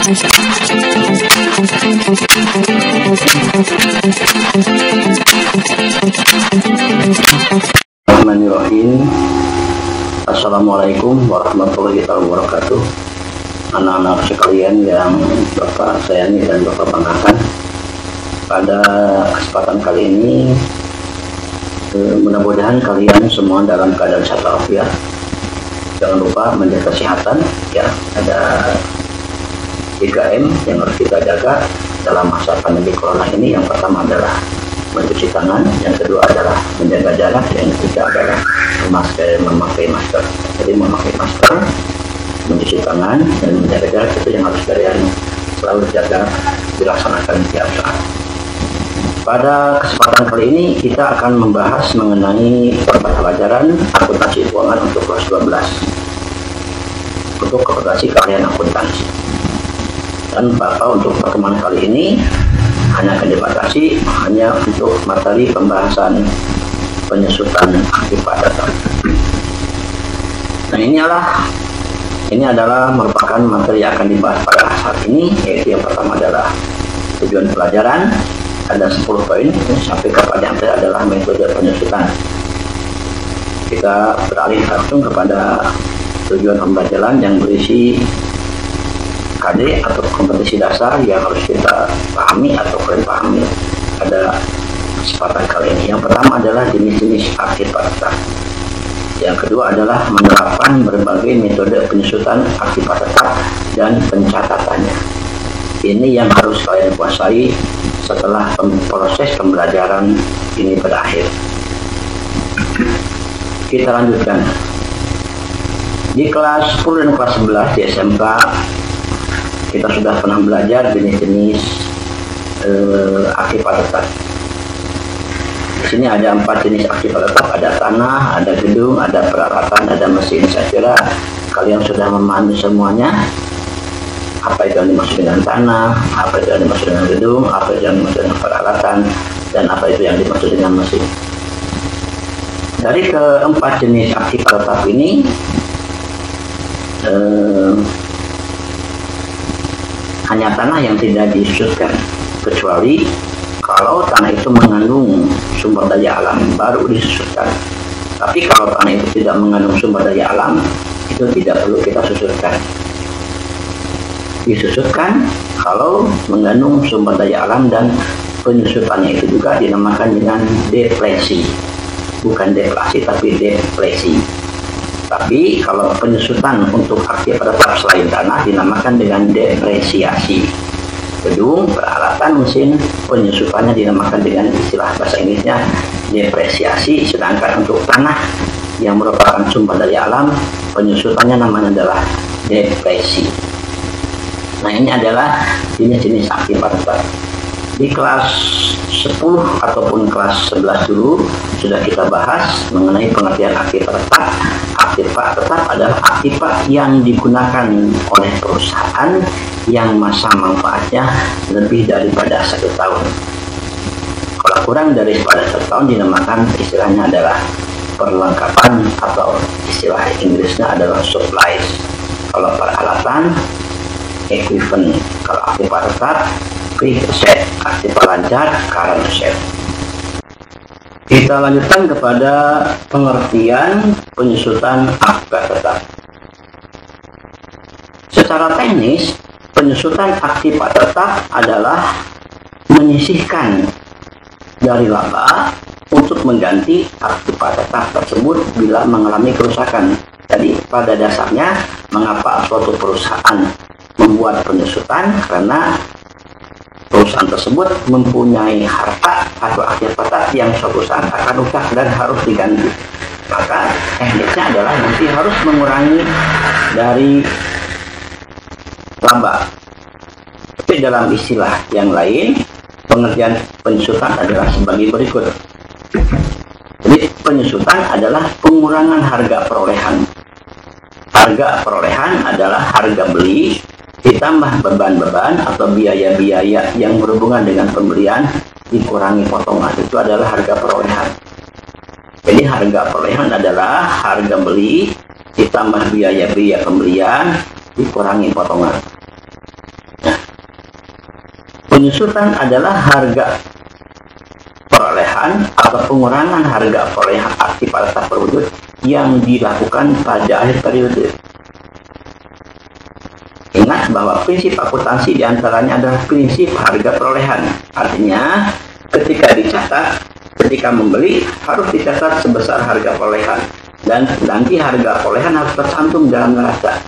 Bismillahirrahmanirrahim. Assalamualaikum warahmatullahi wabarakatuh. Anak-anak sekalian yang Bapak sayangi dan Bapak banggakan, pada kesempatan kali ini mudah-mudahan kalian semua dalam keadaan sehat walafiat. Jangan lupa menjaga kesehatan ya. Ada 3M yang harus kita jaga dalam masa pandemi corona ini. Yang pertama adalah mencuci tangan, yang kedua adalah menjaga jarak, yang ketiga adalah memakai masker. Jadi memakai masker, mencuci tangan, dan menjaga jarak itu yang harus kalian selalu jaga, dilaksanakan tiap saat. Pada kesempatan kali ini kita akan membahas mengenai pelajaran akuntansi keuangan untuk kelas 12 untuk kompetensi keahlian akuntansi. Dan Bapak untuk pertemuan kali ini hanya akan dibatasi hanya untuk materi pembahasan penyusutan akibat data. Nah, ini adalah merupakan materi yang akan dibahas pada saat ini, yaitu yang pertama adalah tujuan pelajaran, ada 10 poin, sampai kepada yang terakhir adalah metode penyusutan. Kita beralih langsung kepada tujuan pembelajaran yang berisi KD atau kompetensi dasar yang harus kita pahami atau kalian pahami pada kesempatan kali ini. Yang pertama adalah jenis-jenis akibat tetap. Yang kedua adalah menerapkan berbagai metode penyusutan akibat tetap dan pencatatannya. Ini yang harus kalian kuasai setelah proses pembelajaran ini berakhir. Kita lanjutkan. Di kelas 10 dan kelas 11 di SMK kita sudah pernah belajar jenis-jenis akibat tetap. Di sini ada 4 jenis akibat tetap, ada tanah, ada gedung, ada peralatan, ada mesin. Saya kira kalian sudah memahami semuanya. Apa itu yang dimaksud dengan tanah, apa itu yang dimaksud dengan gedung, apa itu yang dimaksud dengan peralatan, dan apa itu yang dimaksud dengan mesin. Dari keempat jenis akibat tetap ini, hanya tanah yang tidak disusutkan, kecuali kalau tanah itu mengandung sumber daya alam baru disusutkan. Tapi kalau tanah itu tidak mengandung sumber daya alam, itu tidak perlu kita susutkan. Disusutkan kalau mengandung sumber daya alam, dan penyusutannya itu juga dinamakan dengan depresi. Bukan deflasi tapi depresi. Tapi kalau penyusutan untuk akibat tetap selain tanah dinamakan dengan depresiasi. Gedung, peralatan, mesin, penyusutannya dinamakan dengan istilah bahasa Inggrisnya depresiasi. Sedangkan untuk tanah yang merupakan sumber daya alam, penyusutannya namanya adalah depresi. Nah, ini adalah jenis-jenis akibat tetap. Di kelas 10 ataupun kelas 11 dulu sudah kita bahas mengenai pengertian akibat tetap. Akibat tetap adalah akibat yang digunakan oleh perusahaan yang masa manfaatnya lebih daripada 1 tahun. Kalau kurang daripada 1 tahun dinamakan, istilahnya adalah perlengkapan, atau istilah Inggrisnya adalah supplies. Kalau peralatan, equipment. Kalau akibat tetap, quick asset. Akibat lancar, current asset. Kita lanjutkan kepada pengertian penyusutan akibat tetap. Secara teknis, penyusutan akibat tetap adalah menyisihkan dari laba untuk mengganti akibat tetap tersebut bila mengalami kerusakan. Jadi pada dasarnya, mengapa suatu perusahaan membuat penyusutan? Karena perusahaan tersebut mempunyai harta atau akibat tetap yang suatu saat akan rusak dan harus diganti. Maka tekniknya adalah nanti harus mengurangi dari laba. Tapi dalam istilah yang lain, pengertian penyusutan adalah sebagai berikut. Jadi penyusutan adalah pengurangan harga perolehan. Harga perolehan adalah harga beli ditambah beban-beban atau biaya-biaya yang berhubungan dengan pembelian dikurangi potongan. Itu adalah harga perolehan. Jadi harga perolehan adalah harga beli ditambah biaya-biaya pembelian dikurangi potongan. Penyusutan adalah harga perolehan atau pengurangan harga perolehan aktif pada tahap berwujud yang dilakukan pada akhir periode. Ingat bahwa prinsip akuntansi diantaranya adalah prinsip harga perolehan. Artinya, ketika dicatat, ketika membeli harus dicatat sebesar harga perolehan. Dan nanti harga perolehan harus tercantum dalam neraca.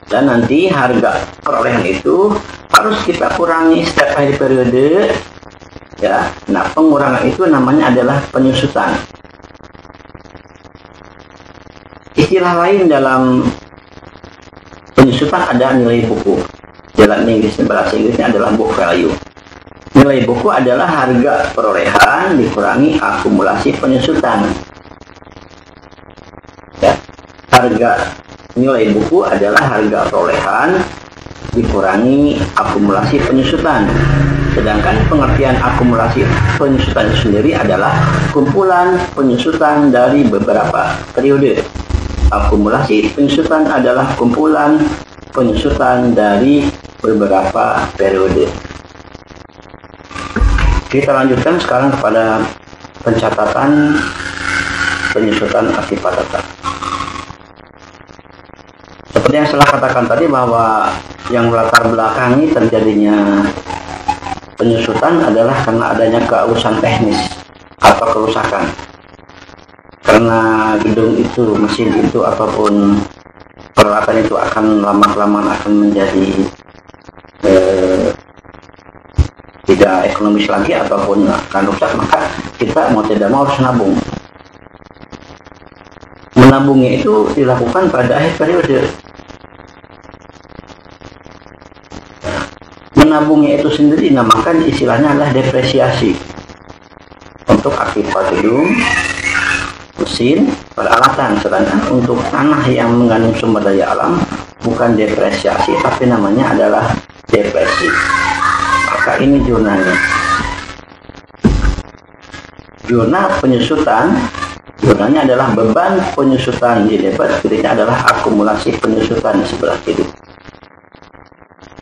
Dan nanti harga perolehan itu harus kita kurangi setiap akhir periode. Ya, nah pengurangan itu namanya adalah penyusutan. Istilah lain dalam penyusutan ada nilai buku. Dalam bahasa Inggrisnya adalah book value. Nilai buku adalah harga perolehan dikurangi akumulasi penyusutan. Ya, harga nilai buku adalah harga perolehan dikurangi akumulasi penyusutan. Sedangkan pengertian akumulasi penyusutan itu sendiri adalah kumpulan penyusutan dari beberapa periode. Akumulasi penyusutan adalah kumpulan penyusutan dari beberapa periode. Kita lanjutkan sekarang kepada pencatatan penyusutan akibat tetap. Seperti yang saya katakan tadi bahwa yang melatar belakangi terjadinya penyusutan adalah karena adanya kerusakan teknis atau kerusakan. Karena gedung itu, mesin itu, ataupun peralatan itu akan lama-kelamaan akan menjadi tidak ekonomis lagi ataupun akan rusak, maka kita mau tidak mau harus nabung. Menabungnya itu dilakukan pada akhir periode. Menabungnya itu sendiri dinamakan istilahnya adalah depresiasi untuk akibat gedung, mesin, peralatan. Sedangkan untuk tanah yang mengandung sumber daya alam bukan depresiasi tapi namanya adalah depresi. Maka ini jurnalnya. Jurnal penyusutan, jurnalnya adalah beban penyusutan di debit, kirinya adalah akumulasi penyusutan di sebelah kiri.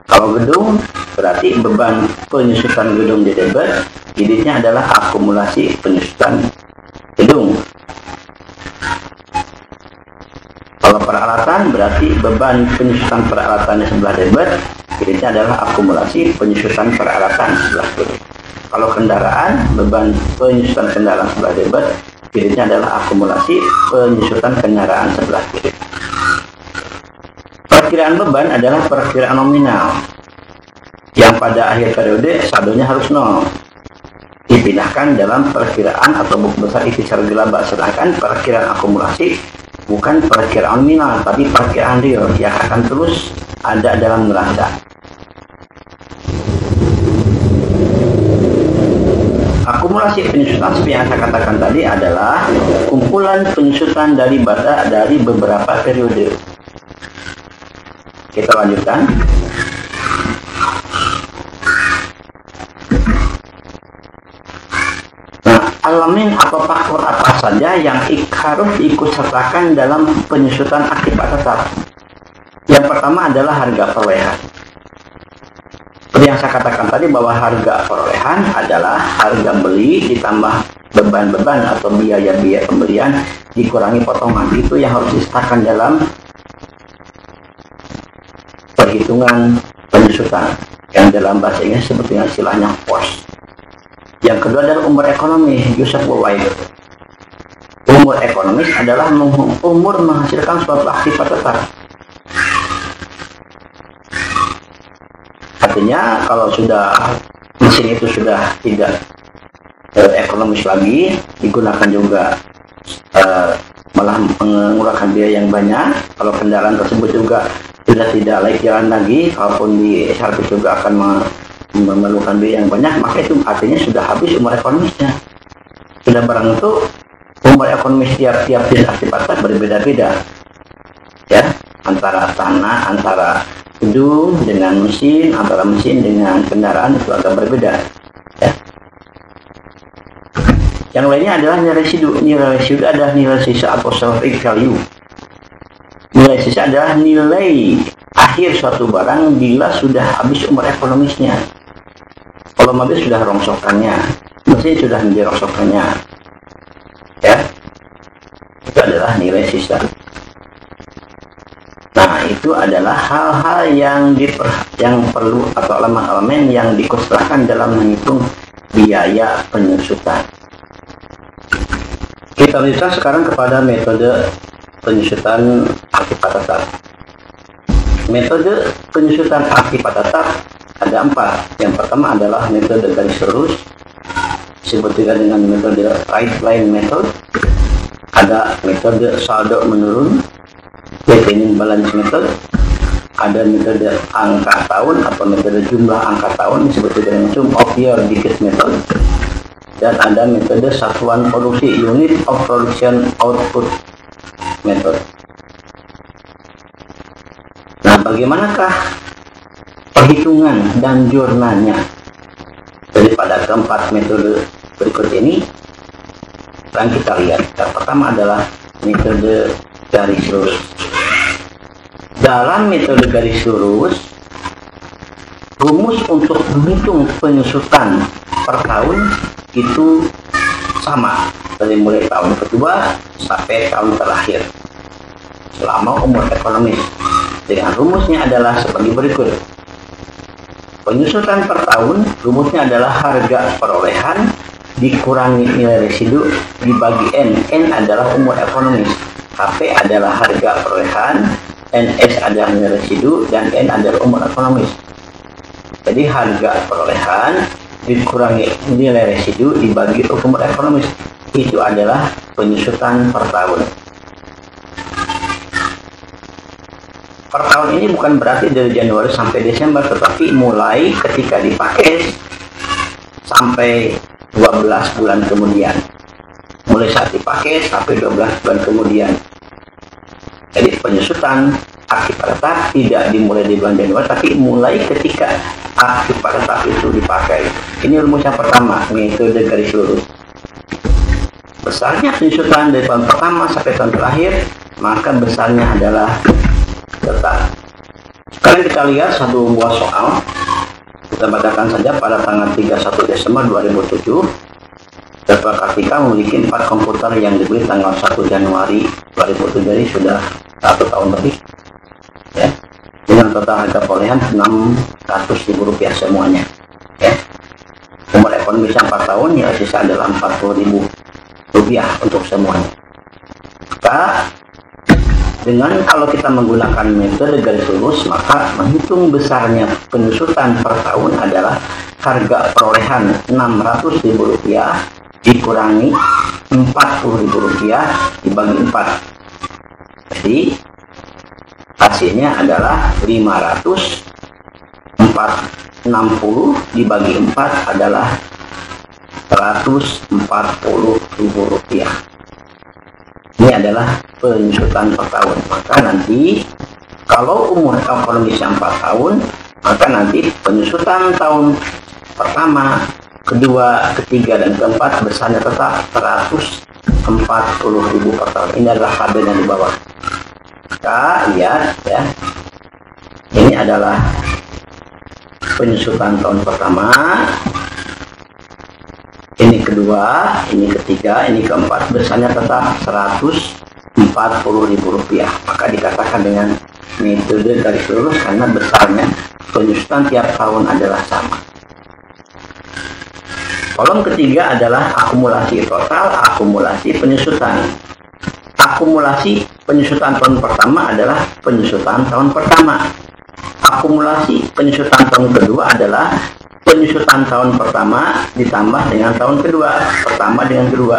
Kalau gedung berarti beban penyusutan gedung di debit, kirinya adalah akumulasi penyusutan gedung. Kalau peralatan berarti beban penyusutan peralatan di sebelah debit, kirinya adalah akumulasi penyusutan peralatan sebelah kiri. Kalau kendaraan, beban penyusutan kendaraan sebelah debit, kirinya adalah akumulasi penyusutan kendaraan sebelah kiri. Perkiraan beban adalah perkiraan nominal yang pada akhir periode saldonya harus nol. Dipindahkan dalam perkiraan atau buku besar ikhtisar gelaba. Sedangkan perkiraan akumulasi bukan perkiraan nominal, tapi perkiraan real yang akan terus ada dalam neraca. Akumulasi penyusutan seperti yang saya katakan tadi adalah kumpulan penyusutan dari beberapa periode. Kita lanjutkan. Nah, elemen atau faktor apa saja yang harus diikut sertakan dalam penyusutan akibat tetap? Yang pertama adalah harga perolehan. Seperti yang saya katakan tadi bahwa harga perolehan adalah harga beli ditambah beban-beban atau biaya-biaya pembelian dikurangi potongan. Itu yang harus disertakan dalam perhitungan penyusutan yang dalam bahasa Inggris seperti istilahnya cost. Yang kedua adalah umur ekonomi, useful life. Umur ekonomis adalah umur menghasilkan suatu aktivitas tetap. Artinya kalau sudah mesin itu sudah tidak ekonomis lagi, digunakan juga malah mengeluarkan biaya yang banyak. Kalau kendaraan tersebut juga sudah tidak layak jalan lagi, kalaupun di servis juga akan memerlukan biaya yang banyak, maka itu artinya sudah habis umur ekonomisnya. Sudah barang itu umur ekonomis tiap-tiap jenis aktivitas berbeda-beda, ya, antara tanah, antara gedung dengan mesin, antara mesin dengan kendaraan itu agak berbeda, ya. Yang lainnya adalah nilai residu. Nilai residu adalah nilai sisa atau salvage value. Nilai sisa adalah nilai akhir suatu barang bila sudah habis umur ekonomisnya. Kalau mobil sudah rongsokannya, mesin sudah menjadi rongsokannya, ya, itu adalah nilai sisa. Nah, itu adalah hal-hal yang perlu atau elemen-elemen yang dikonsiderkan dalam menghitung biaya penyusutan. Kita lihat sekarang kepada metode penyusutan akibat tetap. Metode penyusutan akibat tetap ada 4. Yang pertama adalah metode garis lurus, disebut juga dengan metode right line method. Ada metode saldo menurun, defining balance method. Ada metode angka tahun atau metode jumlah angka tahun, disebut juga dengan sum of year decade method. Dan ada metode satuan produksi, unit of production output method. Nah, bagaimanakah perhitungan dan jurnalnya daripada keempat metode berikut ini? Sekarang kita lihat. Yang pertama adalah metode garis lurus. Dalam metode garis lurus, rumus untuk menghitung penyusutan per tahun itu sama dari mulai tahun kedua sampai tahun terakhir selama umur ekonomis. Dengan rumusnya adalah seperti berikut. Penyusutan per tahun, rumusnya adalah harga perolehan dikurangi nilai residu dibagi N. N adalah umur ekonomis, HP adalah harga perolehan, NS adalah nilai residu, dan N adalah umur ekonomis. Jadi harga perolehan dikurangi nilai residu dibagi umur ekonomis, itu adalah penyusutan per tahun. Per tahun ini bukan berarti dari Januari sampai Desember, tetapi mulai ketika dipakai sampai 12 bulan kemudian. Mulai saat dipakai sampai 12 bulan kemudian. Jadi penyusutan akibat tetap tidak dimulai di bulan Januari, tapi mulai ketika akibat tetap itu dipakai. Ini rumus yang pertama, metode garis lurus. Besarnya penyusutan dari tahun pertama sampai tahun terakhir, maka besarnya adalah tetap. Sekarang kita lihat satu buah soal. Kita bacakan saja pada tanggal 31 Desember 2007. Dr. Kartika memiliki 4 komputer yang dibeli tanggal 1 Januari 2007, jadi sudah 1 tahun lebih. Ya. Dengan total harga perolehan Rp600.000 semuanya. Ya. Umur ekonomisnya 4 tahun, ya sisa adalah Rp40.000 untuk semuanya. Maka kalau kita menggunakan metode garis lurus, maka menghitung besarnya penyusutan per tahun adalah harga perolehan Rp600.000 dikurangi Rp40.000 dibagi 4. Jadi hasilnya adalah 560 dibagi 4 adalah Rp140.000. Ini adalah penyusutan per tahun. Maka nanti kalau umur ekonomisnya 4 tahun, maka nanti penyusutan tahun pertama, kedua, ketiga, dan keempat besarnya tetap Rp140.000 per tahun. Ini adalah tabel yang di bawah. Kita lihat ya. Ini adalah penyusutan tahun pertama. Ini kedua, ini ketiga, ini keempat, besarnya tetap Rp140.000. Maka dikatakan dengan metode garis lurus karena besarnya penyusutan tiap tahun adalah sama. Kolom ketiga adalah akumulasi total, akumulasi penyusutan. Akumulasi penyusutan tahun pertama adalah penyusutan tahun pertama. Akumulasi penyusutan tahun kedua adalah penyusutan tahun pertama ditambah dengan tahun kedua, pertama dengan kedua.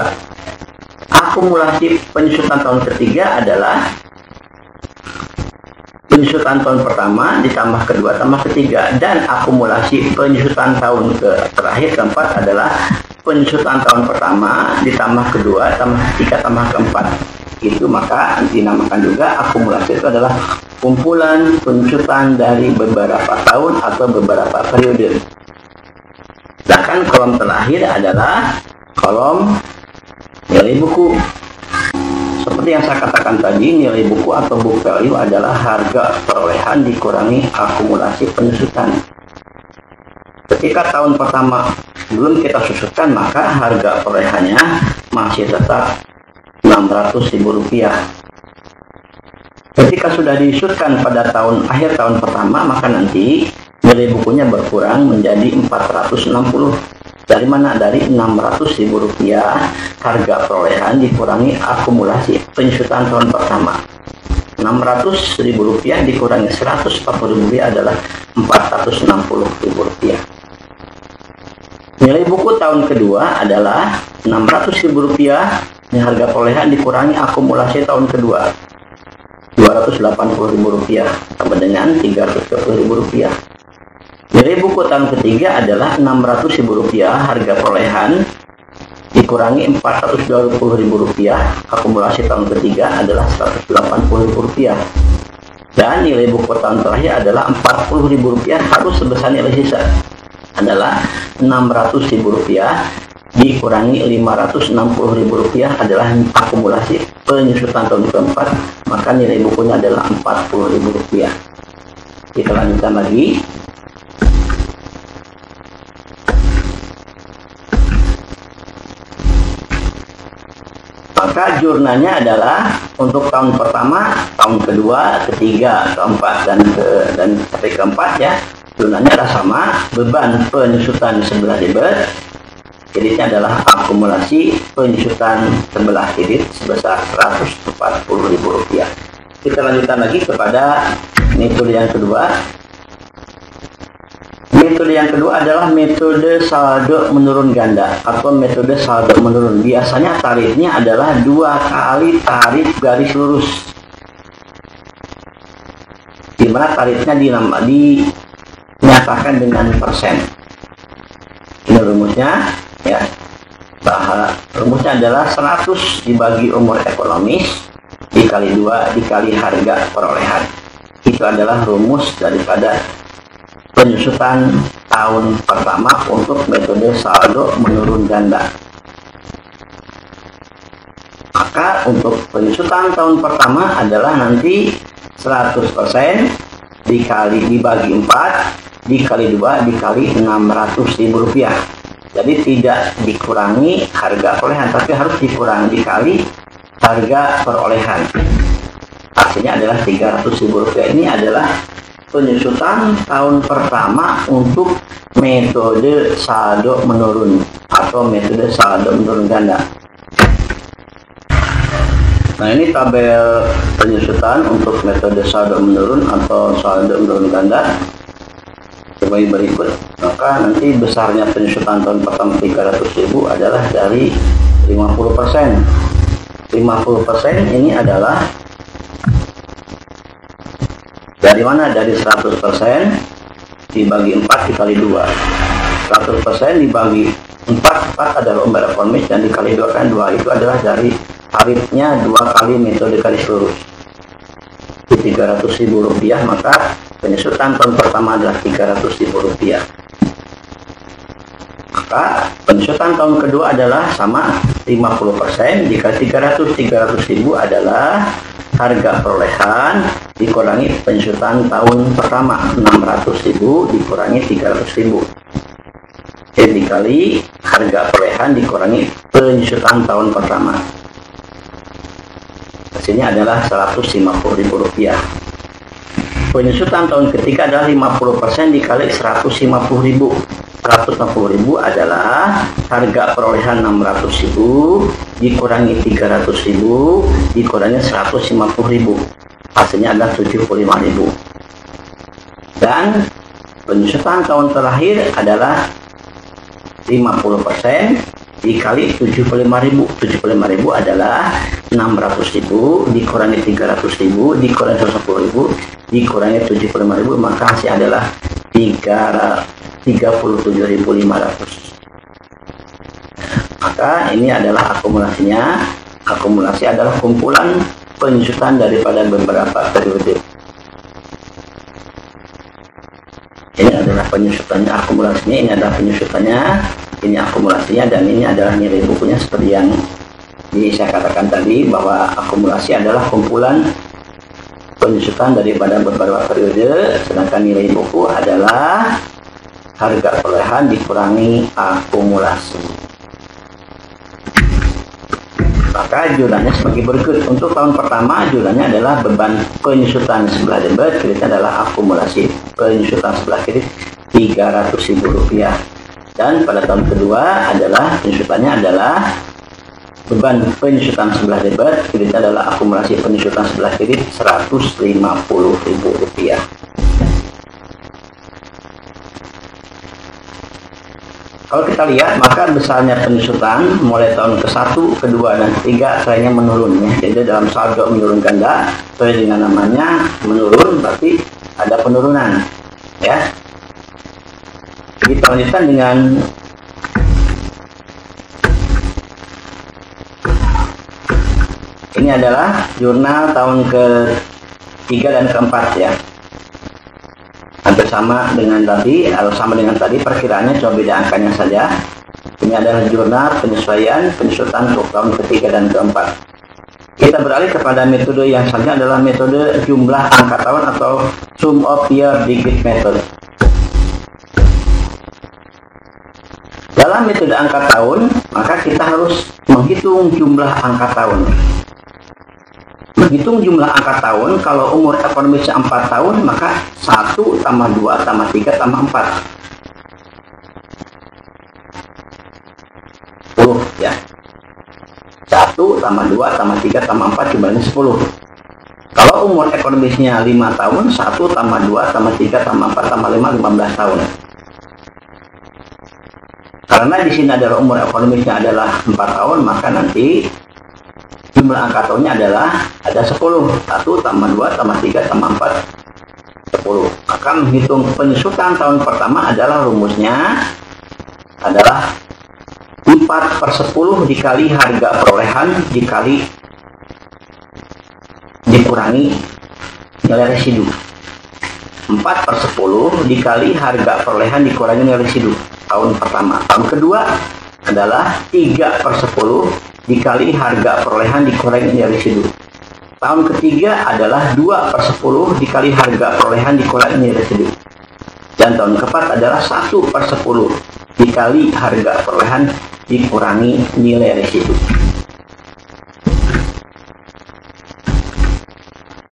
Akumulasi penyusutan tahun ketiga adalah penyusutan tahun pertama ditambah kedua tambah ketiga, dan akumulasi penyusutan tahun terakhir keempat adalah penyusutan tahun pertama ditambah kedua tambah ketiga tambah keempat. Itu maka dinamakan juga akumulasi, itu adalah kumpulan penyusutan dari beberapa tahun atau beberapa periode. Sedangkan kolom terakhir adalah kolom nilai buku. Seperti yang saya katakan tadi, nilai buku atau book value adalah harga perolehan dikurangi akumulasi penyusutan. Ketika tahun pertama belum kita susutkan, maka harga perolehannya masih tetap Rp600.000. Ketika sudah disusutkan pada akhir tahun pertama, maka nanti nilai bukunya berkurang menjadi 460. Dari mana? Dari Rp600.000 harga perolehan dikurangi akumulasi penyusutan tahun pertama. Rp600.000 dikurangi Rp140.000 adalah Rp460.000. Nilai buku tahun kedua adalah Rp600.000. Ini harga perolehan dikurangi akumulasi tahun kedua Rp280.000 sama dengan Rp330.000. Nilai buku tahun ketiga adalah Rp600.000 harga perolehan dikurangi Rp420.000. Akumulasi tahun ketiga adalah Rp180.000. Dan nilai buku tahun terakhir adalah Rp40.000 harus sebesar nilai sisa adalah Rp600.000 dikurangi Rp560.000 adalah akumulasi penyusutan tahun keempat, maka nilai bukunya adalah Rp40.000. Kita lanjutkan lagi. Maka jurnalnya adalah untuk tahun pertama, tahun kedua, ketiga, keempat, dan sampai keempat ya. Jurnalnya adalah sama, beban penyusutan sebelah debit, kreditnya adalah akumulasi penyusutan sebelah kredit sebesar Rp140.000. Kita lanjutkan lagi kepada metode yang kedua. Metode yang kedua adalah metode saldo menurun ganda atau metode saldo menurun. Biasanya tarifnya adalah 2 kali tarif garis lurus, di mana tarifnya dinyatakan dengan persen. Ini rumusnya ya. Rumusnya adalah 100 dibagi umur ekonomis dikali 2 dikali harga perolehan. Itu adalah rumus daripada penyusutan tahun pertama untuk metode saldo menurun ganda. Maka untuk penyusutan tahun pertama adalah nanti 100% dibagi 4 dikali 2 dikali Rp600.000. Jadi tidak dikurangi harga perolehan, tapi harus dikali harga perolehan. Hasilnya adalah Rp300.000. Ini adalah penyusutan tahun pertama untuk metode saldo menurun atau metode saldo menurun ganda. Nah, ini tabel penyusutan untuk metode saldo menurun atau saldo menurun ganda sebagai berikut. Maka nanti besarnya penyusutan tahun pertama Rp300.000 adalah dari 50%. 50% ini adalah dari mana? Dari 100% dibagi 4 dikali 2. 100% dibagi 4 adalah umur ekonomis, dan dikali 2 kan 2 itu adalah dari tarifnya 2 kali metode garis lurus. Rp300.000, maka penyusutan tahun pertama adalah Rp300.000. Maka penyusutan tahun kedua adalah sama 50% dikali 300.000 adalah harga perolehan dikurangi penyusutan tahun pertama. 600.000 dikurangi 300.000 dikali harga perolehan dikurangi penyusutan tahun pertama. Hasilnya adalah Rp150.000. Penyusutan tahun ketiga adalah 50% dikali 150.000. 150.000 adalah harga perolehan 600.000 dikurangi 300.000 dikurangi 150.000. Hasilnya adalah 75.000. Dan penyusutan tahun terakhir adalah 50% dikali 75.000. 75.000 adalah 600.000 dikurangi 300.000 dikurangi 150.000 dikurangi 75.000, maka hasil adalah 37.500. Maka ini adalah akumulasinya. Akumulasi adalah kumpulan penyusutan daripada beberapa periode. Ini adalah penyusutannya, akumulasinya, ini adalah penyusutannya, ini akumulasinya, dan ini adalah nilai bukunya seperti yang saya katakan tadi, bahwa akumulasi adalah kumpulan penyusutan daripada beberapa periode, sedangkan nilai buku adalah harga perolehan dikurangi akumulasi. Maka jurnalnya sebagai berikut. Untuk tahun pertama jurnalnya adalah beban penyusutan sebelah debit, kreditnya adalah akumulasi penyusutan sebelah kredit Rp300.000. Dan pada tahun kedua adalah penyusutannya adalah beban penyusutan sebelah debit, kreditnya adalah akumulasi penyusutan sebelah kredit Rp150.000. Kalau kita lihat, maka besarnya penyusutan mulai tahun ke-1, kedua, dan ketiga trennya menurun ya. Jadi dalam saldo menurun ganda, sesuai dengan namanya menurun, berarti ada penurunan ya. Kita lanjutkan dengan ini adalah jurnal tahun ke-3 dan ke-4 ya. Hampir sama dengan tadi, atau sama dengan tadi, perkiraannya cuma beda angkanya saja. Ini adalah jurnal penyesuaian penyusutan untuk tahun ke-3 dan ke-4. Kita beralih kepada metode yang selanjutnya adalah metode jumlah angka tahun atau sum of year digit method. Dalam metode angka tahun, maka kita harus menghitung jumlah angka tahun. Menghitung jumlah angka tahun, kalau umur ekonomisnya 4 tahun, maka 1 tambah 2 tambah 3 tambah 4. 10 ya. 1 tambah 2 tambah 3 tambah 4 jumlahnya 10. Kalau umur ekonomisnya 5 tahun, 1 tambah 2 tambah 3 tambah 4 tambah 5, 15 tahun. Karena di sini adalah umur ekonomisnya adalah 4 tahun, maka nanti jumlah angka tahunnya adalah ada 10. 1 tambah 2 tambah 3 tambah 4, 10. Maka menghitung penyusutan tahun pertama adalah rumusnya adalah 4/10 dikali harga perolehan dikurangi nilai residu. 4/10 dikali harga perolehan dikurangi nilai residu tahun pertama. Tahun kedua adalah 3/10 dikali harga perolehan dikurangi nilai residu. Tahun ketiga adalah 2/10 dikali harga perolehan dikurangi nilai residu. Dan tahun keempat adalah 1/10 dikali harga perolehan dikurangi nilai residu.